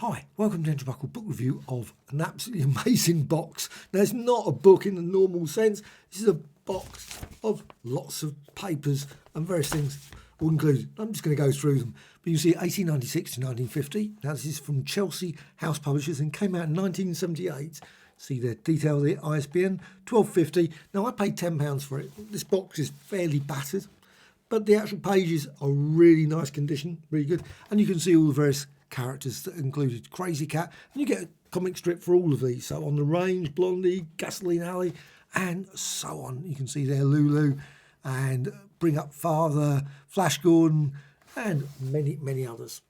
Hi, welcome to Entry Buckle book review of an absolutely amazing box. Now, it's not a book in the normal sense. This is a box of lots of papers and various things all included. I'm just going to go through them. But you see 1896 to 1950. Now, this is from Chelsea House Publishers and came out in 1978. See the detail there, ISBN 1250. Now, I paid £10 for it. This box is fairly battered, but the actual pages are really nice condition, really good. And you can see all the various characters that included Crazy Cat, and you get a comic strip for all of these. So On the Range, Blondie, Gasoline Alley, and so on. You can see there Lulu and Bring Up Father, Flash Gordon, and many, many others.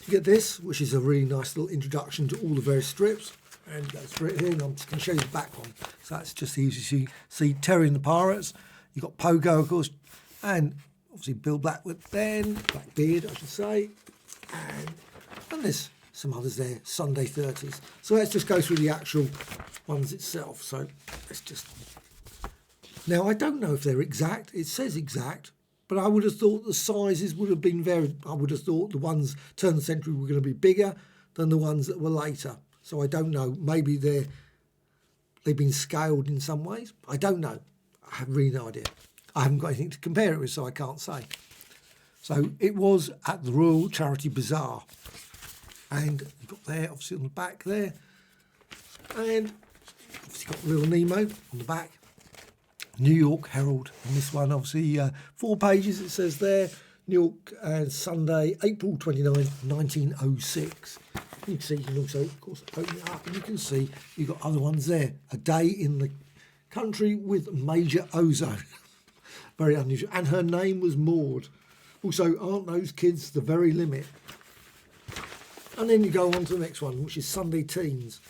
You get this, which is a really nice little introduction to all the various strips. And you go straight here, and I'm just going to show you the back one. So that's just easy to see Terry and the Pirates. You've got Pogo, of course, and obviously Bill Blackwood then, Blackbeard, I should say, and there's some others there, Sunday 30s. So let's just go through the actual ones itself. So let's just... Now, I don't know if they're exact. It says exact, but I would have thought the sizes would have been very... I would have thought the ones turn of the century were going to be bigger than the ones that were later. So I don't know. Maybe they've been scaled in some ways. I don't know. I have really no idea. I haven't got anything to compare it with, so I can't say. So it was at the Royal Charity Bazaar. And you've got there, obviously on the back there. And obviously got little Nemo on the back. New York Herald. And this one, obviously, 4 pages, it says there. New York and Sunday, April 29, 1906. You can see, you can also, of course, open it up and you can see you've got other ones there. A Day in the Country with Major Ozone. Very unusual. And her name was Maud. Also, Aren't Those Kids the Very Limit? And then you go on to the next one, which is Sunday Teens.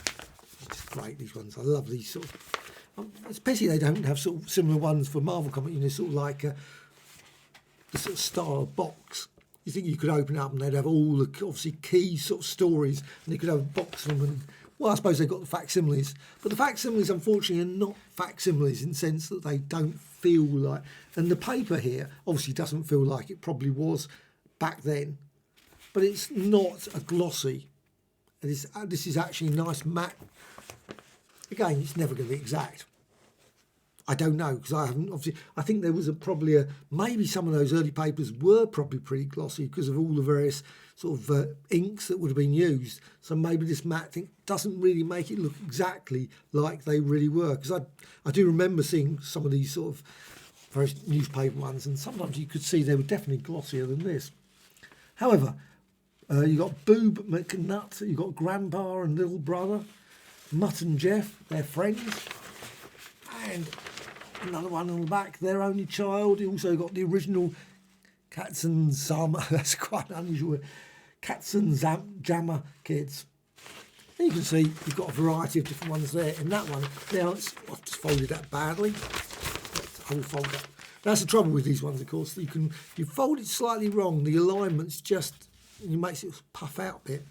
It's great, these ones. I love these sort of... It's pity they don't have sort of similar ones for Marvel Comics, you know, sort of like the sort of style box. You think you could open it up and they'd have all the, obviously, key sort of stories, and you could have a box of them. And, well, I suppose they've got the facsimiles. But the facsimiles, unfortunately, are not facsimiles in the sense that they don't feel like... And the paper here obviously doesn't feel like it probably was back then. But it's not a glossy. This is actually nice matte. Again, it's never going to be exact. I don't know, because I haven't... Obviously, I think there was maybe some of those early papers were probably pretty glossy because of all the various sort of inks that would have been used. So maybe this matte thing doesn't really make it look exactly like they really were. Because I do remember seeing some of these sort of various newspaper ones, and sometimes you could see they were definitely glossier than this. However, you got Boob McNutt, you got Grandpa and Little Brother, Mutt and Jeff, their friends, and another one on the back, their only child. You also got the original Cats and Zama, that's quite unusual, Cats and Jammer kids. And you can see you've got a variety of different ones there in that one. Now, I've just folded that badly. I will fold that. That's the trouble with these ones, of course. You fold it slightly wrong. The alignment's just, it makes it puff out a bit,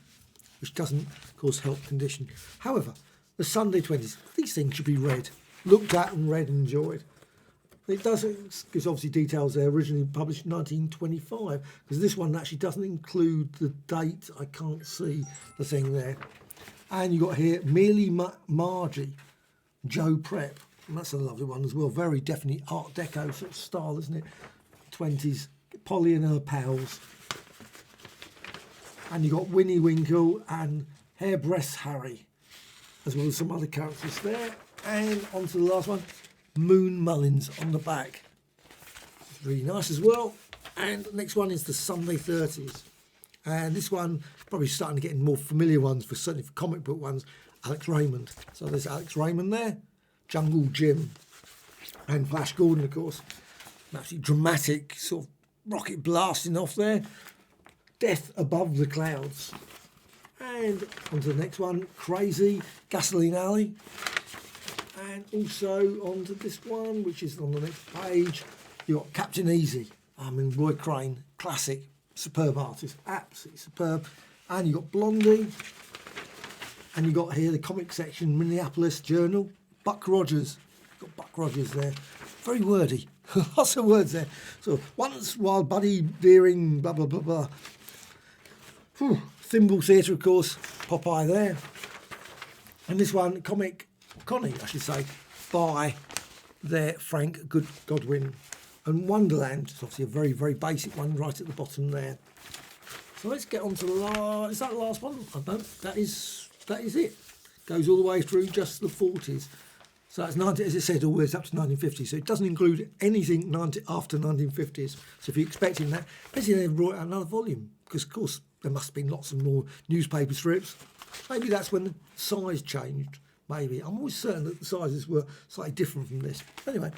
which doesn't, of course, help condition. However, the Sunday 20s, these things should be read, looked at and read and enjoyed. It doesn't, because obviously details there, originally published in 1925, because this one actually doesn't include the date. I can't see the thing there. And you got here, Merely Margie, Joe Prep. And that's a lovely one as well. Very definitely Art Deco sort of style, isn't it? 20s. Polly and her pals. And you got Winnie Winkle and Hairbreast Harry, as well as some other characters there. And on to the last one, Moon Mullins on the back. It's really nice as well. And the next one is the Sunday 30s. And this one, probably starting to get more familiar ones, certainly for comic book ones, Alex Raymond. So there's Alex Raymond there. Jungle Jim and Flash Gordon, of course. An absolutely dramatic sort of rocket blasting off there. Death Above the Clouds. And on to the next one, Crazy, Gasoline Alley. And also on to this one, which is on the next page, you've got Captain Easy. Roy Crane, classic, superb artist, absolutely superb. And you've got Blondie. And you've got here the comic section, Minneapolis Journal. Buck Rogers, got Buck Rogers there, very wordy, lots of words there. So, once while Buddy Deering, blah, blah, blah, blah. Thimble Theatre, of course, Popeye there. And this one, Comic Connie, I should say, by their Frank Godwin. And Wonderland, it's obviously a very, very basic one right at the bottom there. So let's get on to the last. Is that the last one? I don't. That is it. Goes all the way through just the 40s. So that's 90, as it said, always up to 1950s. So it doesn't include anything after 1950s. So if you're expecting that, basically they've brought out another volume because, of course, there must have been lots of more newspaper strips. Maybe that's when the size changed. Maybe I'm always certain that the sizes were slightly different from this. Anyway,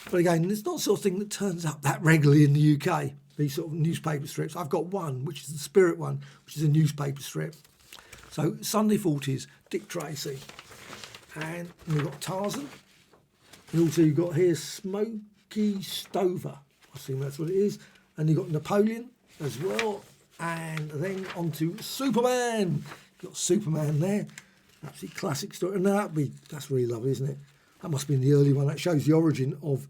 but again, it's not the sort of thing that turns up that regularly in the UK. These sort of newspaper strips. I've got one, which is the Spirit one, which is a newspaper strip. So Sunday 40s, Dick Tracy. And we've got Tarzan. And also you've got here Smokey Stover. I assume that's what it is. And you've got Napoleon as well. And then on to Superman. You've got Superman there. Absolutely classic story. And that's really lovely, isn't it? That must be in the early one. That shows the origin of...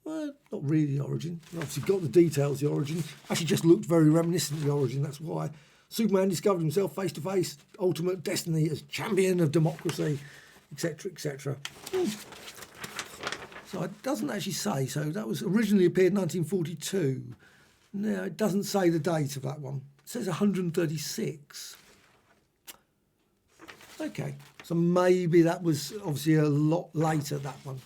Well, not really the origin. You've obviously got the details, the origin. Actually just looked very reminiscent of the origin. That's why Superman discovered himself face to face, ultimate destiny as champion of democracy, etc., etc. So it doesn't actually say. So that was originally appeared in 1942. No, it doesn't say the date of that one. It says 136. Okay, so maybe that was obviously a lot later, that one.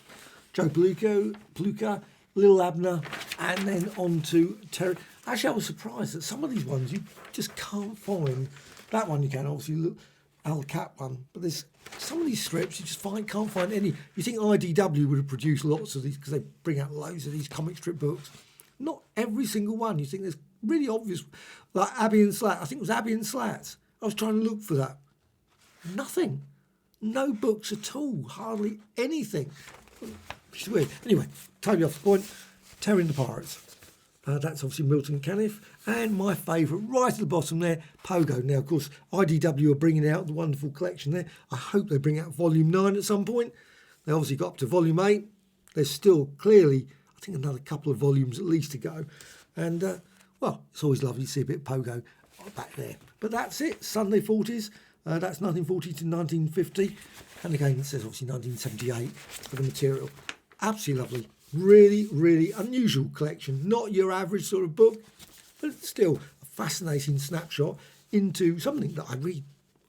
Joe Pluka, Lil Abner, and then on to Terry. Actually, I was surprised that some of these ones you just can't find. That one you can obviously look, Al Cap one, but there's some of these strips you just can't find any. You think IDW would have produced lots of these because they bring out loads of these comic strip books. Not every single one. You think there's really obvious, like Abby and Slat. I think it was Abby and Slats. I was trying to look for that. Nothing. No books at all. Hardly anything. Which is weird. Anyway, totally off the point. Terry and the Pirates. That's obviously Milton Caniff. And my favourite, right at the bottom there, Pogo. Now, of course, IDW are bringing out the wonderful collection there. I hope they bring out Volume 9 at some point. They obviously got up to Volume 8. There's still clearly, I think, another couple of volumes at least to go. And, well, it's always lovely to see a bit of Pogo back there. But that's it. Sunday 40s. That's 1940 to 1950. And again, it says obviously 1978 for the material. Absolutely lovely. Really, really unusual collection. Not your average sort of book, but still a fascinating snapshot into something that I really,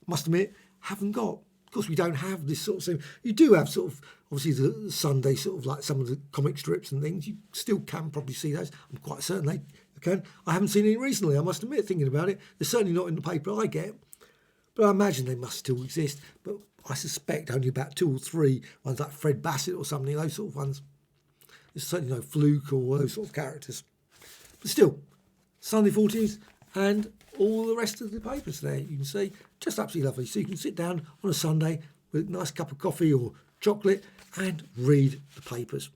must admit, haven't got. Of course, we don't have this sort of thing. You do have sort of, obviously, the Sunday sort of like some of the comic strips and things. You still can probably see those. I'm quite certain they can. I haven't seen any recently, I must admit, thinking about it. They're certainly not in the paper I get. But I imagine they must still exist. But I suspect only about 2 or 3 ones like Fred Bassett or something, those sort of ones. There's certainly no Fluke or those sort of characters. But still, Sunday 40s and all the rest of the papers there, you can see. Just absolutely lovely. So you can sit down on a Sunday with a nice cup of coffee or chocolate and read the papers.